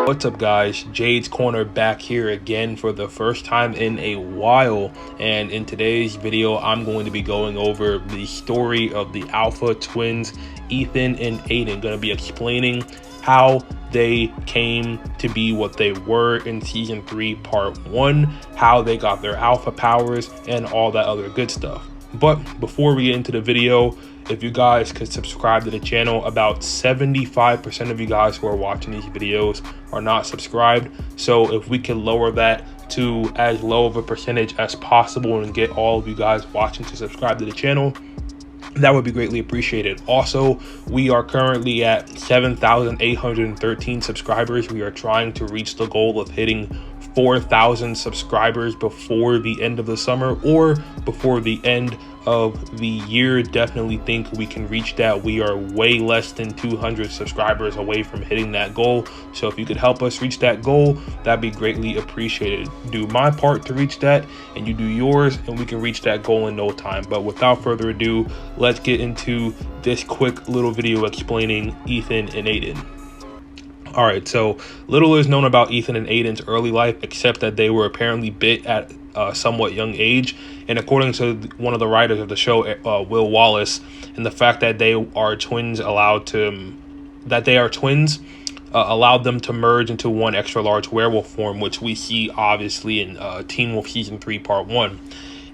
What's up guys, Jade's Corner back here again for the first time in a while, and in today's video I'm going to be going over the story of the Alpha twins, Ethan and Aiden. Going to be explaining how they came to be what they were in season 3 part 1, how they got their alpha powers and all that other good stuff. But before we get into the video, if you guys could subscribe to the channel, about 75% of you guys who are watching these videos are not subscribed. So if we can lower that to as low of a percentage as possible and get all of you guys watching to subscribe to the channel, that would be greatly appreciated. Also, we are currently at 7,813 subscribers. We are trying to reach the goal of hitting 4,000 subscribers before the end of the summer or before the end of the year. Definitely think we can reach that. We are way less than 200 subscribers away from hitting that goal. So if you could help us reach that goal, that'd be greatly appreciated. Do my part to reach that and you do yours, and we can reach that goal in no time. But without further ado, let's get into this quick little video explaining Ethan and Aiden. All right, so little is known about Ethan and Aiden's early life, except that they were apparently bit at a somewhat young age. And according to one of the writers of the show, Will Wallace, and the fact that they are twins allowed them to merge into one extra large werewolf form, which we see obviously in Teen Wolf season 3 part 1.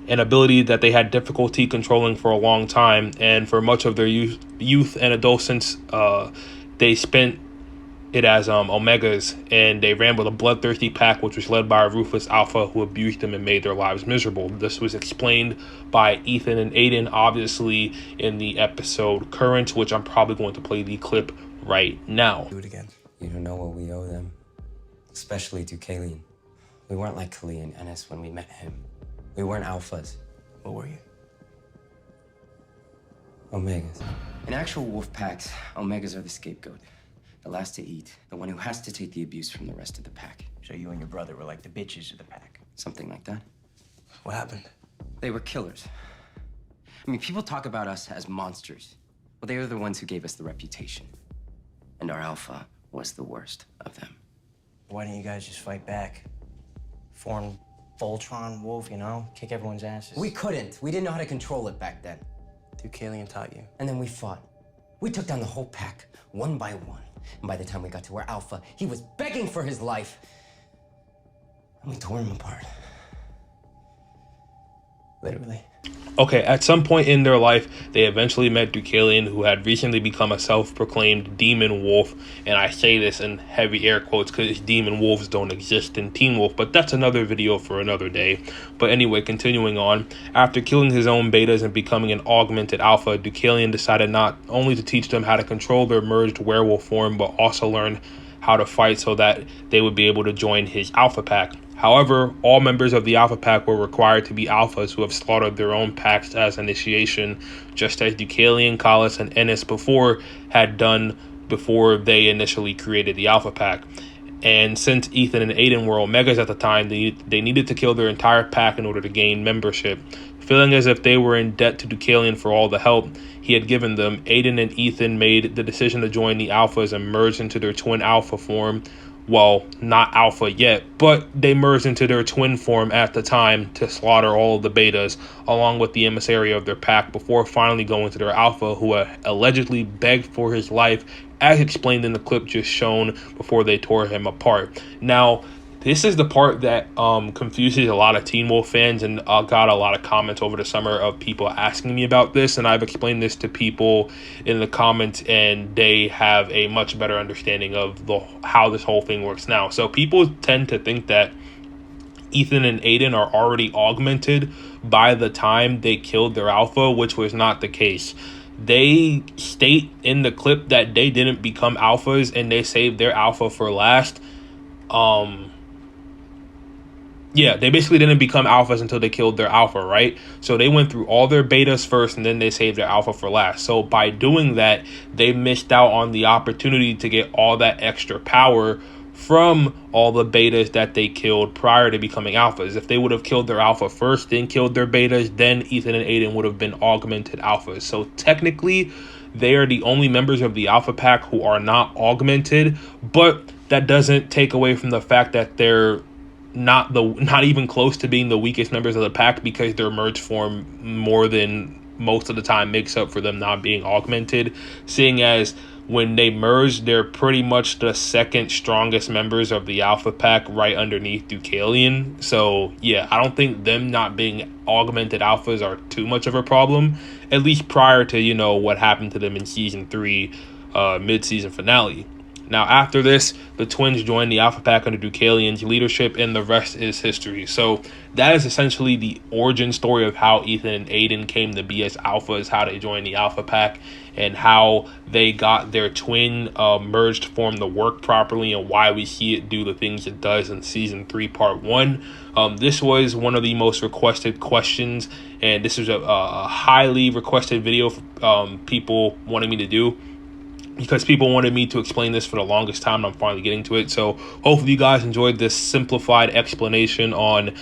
An ability that they had difficulty controlling for a long time, and for much of their youth and adolescence, they spent it as Omegas, and they ran with a bloodthirsty pack which was led by a ruthless Alpha who abused them and made their lives miserable. This was explained by Ethan and Aiden, obviously, in the episode Current, which I'm probably going to play the clip right now. Do it again. You don't know what we owe them, especially Deucalion. We weren't like Kali and Ennis when we met him. We weren't Alphas. What were you? Omegas. In actual wolf packs, Omegas are the scapegoat. The last to eat, the one who has to take the abuse from the rest of the pack. So you and your brother were like the bitches of the pack. Something like that. What happened? They were killers. I mean, people talk about us as monsters. Well, they were the ones who gave us the reputation. And our Alpha was the worst of them. Why didn't you guys just fight back? Form Voltron Wolf, you know? Kick everyone's asses. We couldn't. We didn't know how to control it back then. Deucalion taught you. And then we fought. We took down the whole pack, one by one. And by the time we got to our Alpha, he was begging for his life. And we tore him apart. Literally. Okay, at some point in their life, they eventually met Deucalion, who had recently become a self-proclaimed demon wolf. And I say this in heavy air quotes because demon wolves don't exist in Teen Wolf, but that's another video for another day. But anyway, continuing on, after killing his own betas and becoming an augmented alpha, Deucalion decided not only to teach them how to control their merged werewolf form, but also learn how to fight so that they would be able to join his alpha pack. However, all members of the Alpha Pack were required to be Alphas who have slaughtered their own packs as initiation, just as Deucalion, Collis, and Ennis had done before they initially created the Alpha Pack. And since Ethan and Aiden were Omegas at the time, they needed to kill their entire pack in order to gain membership. Feeling as if they were in debt to Deucalion for all the help he had given them, Aiden and Ethan made the decision to join the Alphas and merge into their twin Alpha form. Well, not Alpha yet, but they merged into their twin form at the time to slaughter all of the betas, along with the emissary of their pack, before finally going to their Alpha, who allegedly begged for his life, as explained in the clip just shown before they tore him apart. Now, this is the part that confuses a lot of Teen Wolf fans, and I got a lot of comments over the summer of people asking me about this, and I've explained this to people in the comments, and they have a much better understanding of how this whole thing works now. So people tend to think that Ethan and Aiden are already augmented by the time they killed their Alpha, which was not the case. They state in the clip that they didn't become Alphas, and they saved their Alpha for last. Yeah, they basically didn't become Alphas until they killed their Alpha, right? So they went through all their betas first, and then they saved their Alpha for last. So by doing that, they missed out on the opportunity to get all that extra power from all the betas that they killed prior to becoming Alphas. If they would have killed their Alpha first, then killed their betas, then Ethan and Aiden would have been augmented Alphas. So technically, they are the only members of the Alpha Pack who are not augmented, but that doesn't take away from the fact that they're not even close to being the weakest members of the pack, because their merge form more than most of the time makes up for them not being augmented, seeing as when they merge, they're pretty much the second strongest members of the Alpha Pack, right underneath Deucalion. So yeah, I don't think them not being augmented alphas are too much of a problem, at least prior to, you know, what happened to them in season 3 mid-season finale. Now, after this, the twins joined the Alpha Pack under Deucalion's leadership, and the rest is history. So that is essentially the origin story of how Ethan and Aiden came to be as alphas, how they joined the Alpha Pack, and how they got their twin merged form to work properly, and why we see it do the things it does in Season 3, Part 1. This was one of the most requested questions, and this was a highly requested video for people wanting me to do, because people wanted me to explain this for the longest time, and I'm finally getting to it. So hopefully you guys enjoyed this simplified explanation on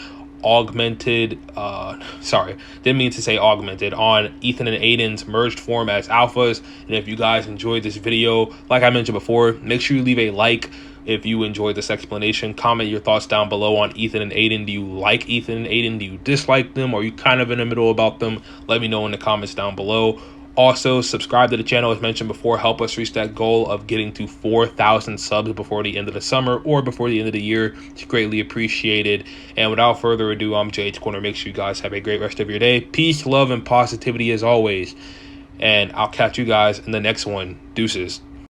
augmented, didn't mean to say augmented, on Ethan and Aiden's merged form as alphas. And if you guys enjoyed this video, like I mentioned before, make sure you leave a like if you enjoyed this explanation. Comment your thoughts down below on Ethan and Aiden. Do you like Ethan and Aiden? Do you dislike them? Or are you kind of in the middle about them? Let me know in the comments down below. Also, subscribe to the channel as mentioned before. Help us reach that goal of getting to 4,000 subs before the end of the summer or before the end of the year. It's greatly appreciated. And without further ado, I'm Jade's Corner. Make sure you guys have a great rest of your day. Peace, love, and positivity as always. And I'll catch you guys in the next one. Deuces.